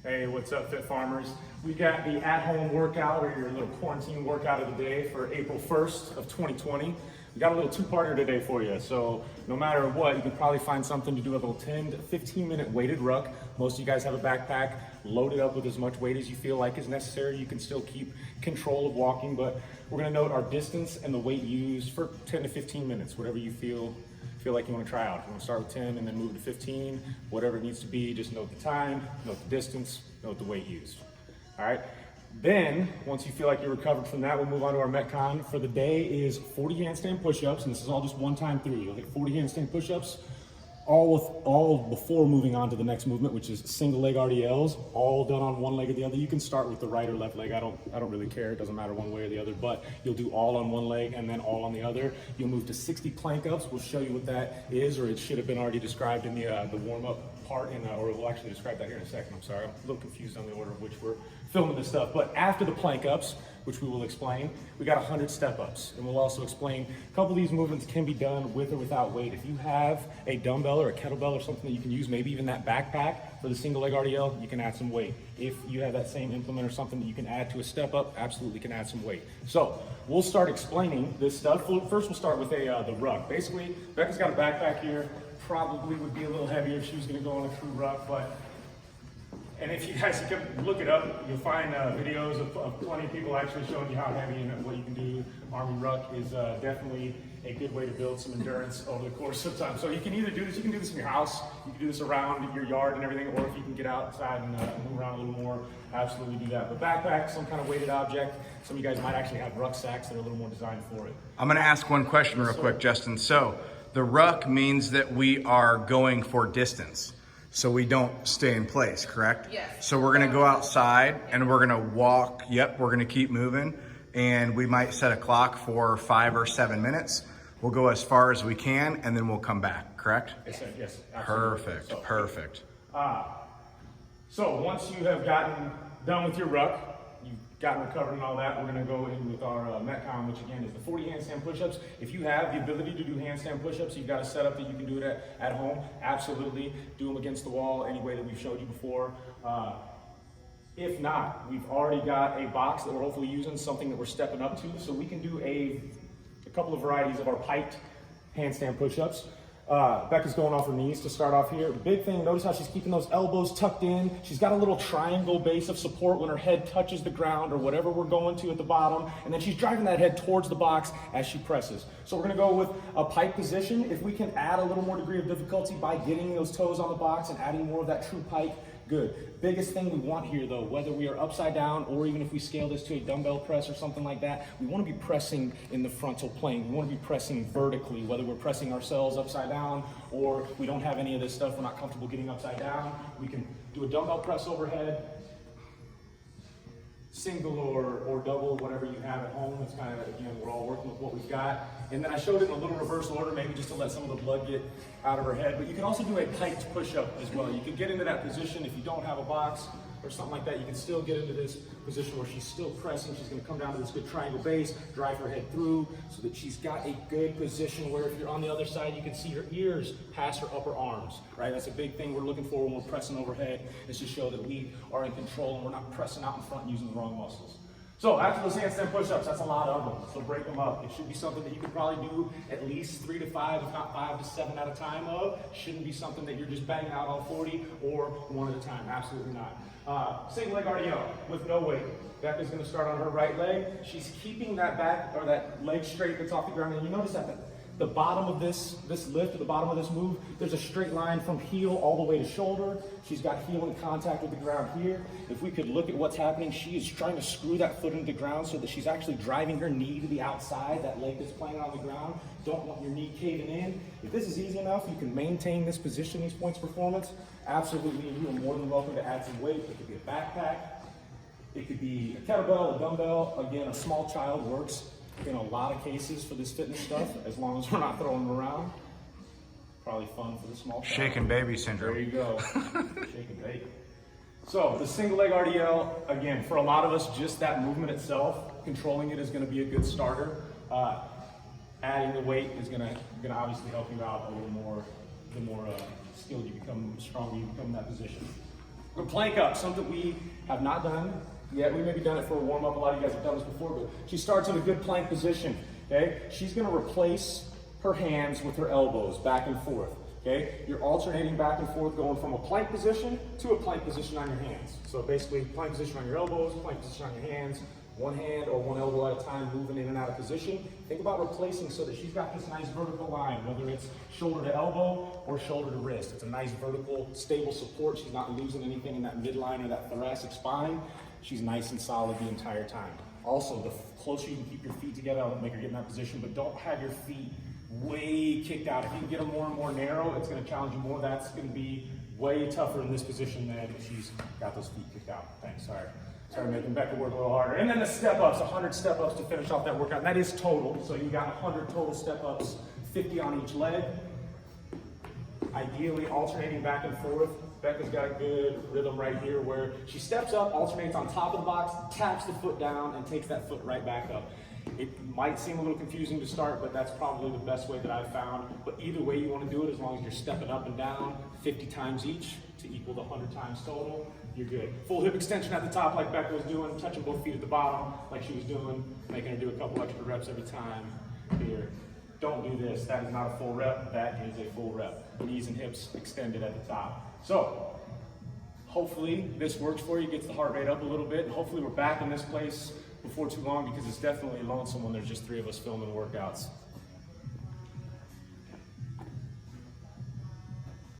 Hey, what's up, Fit Farmers? We got the at-home workout, or your little quarantine workout of the day for April 1st of 2020. We got a little two-parter today for you. So no matter what, you can probably find something to do a little 10 to 15 minute weighted ruck. Most of you guys have a backpack loaded up with as much weight as you feel like is necessary. You can still keep control of walking, but we're gonna note our distance and the weight used for 10 to 15 minutes, whatever you feel like you want to try out. If you want to start with 10 and then move to 15, whatever it needs to be, just note the time, note the distance, note the weight used. All right. Then, once you feel like you're recovered from that, we'll move on to our Metcon. For the day is 40 handstand push-ups, and this is all just one time through. You'll hit 40 handstand push-ups, all before moving on to the next movement, which is single leg RDLs, all done on one leg or the other. You can start with the right or left leg. I don't really care. It doesn't matter one way or the other, but you'll do all on one leg and then all on the other. You'll move to 60 plank ups. We'll show you what that is, or it should have been already described in the warm-up part, or we'll actually describe that here in a second. I'm sorry, I'm a little confused on the order of which we're filming this stuff. But after the plank ups, which we will explain, we got 100 step ups, and we'll also explain a couple of these movements can be done with or without weight. If you have a dumbbell or a kettlebell or something that you can use, maybe even that backpack for the single leg RDL, you can add some weight. If you have that same implement or something that you can add to a step up, absolutely can add some weight. So we'll start explaining this stuff. First, we'll start with the ruck. Basically, Becca's got a backpack here. Probably would be a little heavier if she was going to go on a true ruck, and if you guys can look it up, you'll find videos of plenty of people actually showing you how heavy and what you can do. Army ruck is definitely a good way to build some endurance over the course of time. So you can either do this, you can do this in your house, you can do this around your yard and everything, or if you can get outside and move around a little more, absolutely do that. But backpack, some kind of weighted object. Some of you guys might actually have rucksacks that are a little more designed for it. I'm gonna ask one question real quick, Justin. So the ruck means that we are going for distance. So we don't stay in place, correct? Yes. So we're gonna go outside and we're gonna walk. Yep, we're gonna keep moving. And we might set a clock for 5 or 7 minutes. We'll go as far as we can and then we'll come back, correct? Yes. Perfect, so, perfect. So once you have gotten done with your ruck, you've gotten recovered and all that, we're gonna go in with our Metcon, which again is the 40 handstand push-ups. If you have the ability to do handstand push-ups, you've got a setup that you can do it at home, absolutely. Do them against the wall any way that we've showed you before. If not, we've already got a box that we're hopefully using, something that we're stepping up to, so we can do a couple of varieties of our piked handstand push-ups. Becca's going off her knees to start off here. Big thing, notice how she's keeping those elbows tucked in. She's got a little triangle base of support when her head touches the ground or whatever we're going to at the bottom. And then she's driving that head towards the box as she presses. So we're gonna go with a pike position. If we can add a little more degree of difficulty by getting those toes on the box and adding more of that true pike, good. Biggest thing we want here though, whether we are upside down or even if we scale this to a dumbbell press or something like that, we want to be pressing in the frontal plane. We want to be pressing vertically, whether we're pressing ourselves upside down or we don't have any of this stuff, we're not comfortable getting upside down. We can do a dumbbell press overhead, single or double, whatever you have at home. It's kind of, again, we're all working with what we've got. And then I showed it in a little reverse order, maybe just to let some of the blood get out of her head. But you can also do a piked push-up as well. You can get into that position if you don't have a box or something like that. You can still get into this position where she's still pressing. She's going to come down to this good triangle base, drive her head through so that she's got a good position where if you're on the other side, you can see her ears past her upper arms, right? That's a big thing we're looking for when we're pressing overhead, is to show that we are in control and we're not pressing out in front and using the wrong muscles. So after those handstand push-ups, that's a lot of them, so break them up. It should be something that you could probably do at least 3 to 5, if not 5 to 7 at a time of. Shouldn't be something that you're just banging out all 40 or one at a time, absolutely not. Single leg RDL with no weight. Becca's gonna start on her right leg. She's keeping that back, or that leg straight that's off the ground. And you notice that the bottom of this lift, at the bottom of this move, there's a straight line from heel all the way to shoulder. She's got heel in contact with the ground here. If we could look at what's happening, she is trying to screw that foot into the ground so that she's actually driving her knee to the outside, that leg that's playing on the ground. Don't want your knee caving in. If this is easy enough, you can maintain this position, these points of performance, absolutely, you are more than welcome to add some weight. It could be a backpack, it could be a kettlebell, a dumbbell. Again, a small child works in a lot of cases for this fitness stuff, as long as we're not throwing them around. Probably fun for the small child. Shaken baby syndrome. There you go. Shaken baby. So the single leg RDL, again, for a lot of us, just that movement itself, controlling it is going to be a good starter. Adding the weight is going to obviously help you out a little more. The more skilled you become, the stronger you become in that position. The plank up, something we have not done yet. We maybe done it for a warm up. A lot of you guys have done this before, but she starts in a good plank position. Okay, she's going to replace her hands with her elbows back and forth. Okay, you're alternating back and forth, going from a plank position to a plank position on your hands. So basically, plank position on your elbows, plank position on your hands. One hand or one elbow at a time, moving in and out of position. Think about replacing so that she's got this nice vertical line, whether it's shoulder to elbow or shoulder to wrist. It's a nice vertical, stable support. She's not losing anything in that midline or that thoracic spine. She's nice and solid the entire time. Also, the closer you can keep your feet together, I'll make her get in that position, but don't have your feet way kicked out. If you can get them more and more narrow, it's going to challenge you more. That's going to be way tougher in this position than if she's got those feet kicked out. Thanks, sorry. Sorry, making Becca work a little harder. And then the step-ups, 100 step-ups to finish off that workout. And that is total, so you got 100 total step-ups, 50 on each leg. Ideally alternating back and forth. Becca's got a good rhythm right here where she steps up, alternates on top of the box, taps the foot down, and takes that foot right back up. It might seem a little confusing to start, but that's probably the best way that I've found. But either way you want to do it, as long as you're stepping up and down 50 times each to equal the 100 times total, you're good. Full hip extension at the top like Becca was doing, touching both feet at the bottom like she was doing, making her do a couple extra reps every time. Here, don't do this. That is not a full rep. That is a full rep. Knees and hips extended at the top. So, hopefully this works for you, gets the heart rate up a little bit, and hopefully we're back in this place before too long, because it's definitely lonesome when there's just 3 of us filming workouts.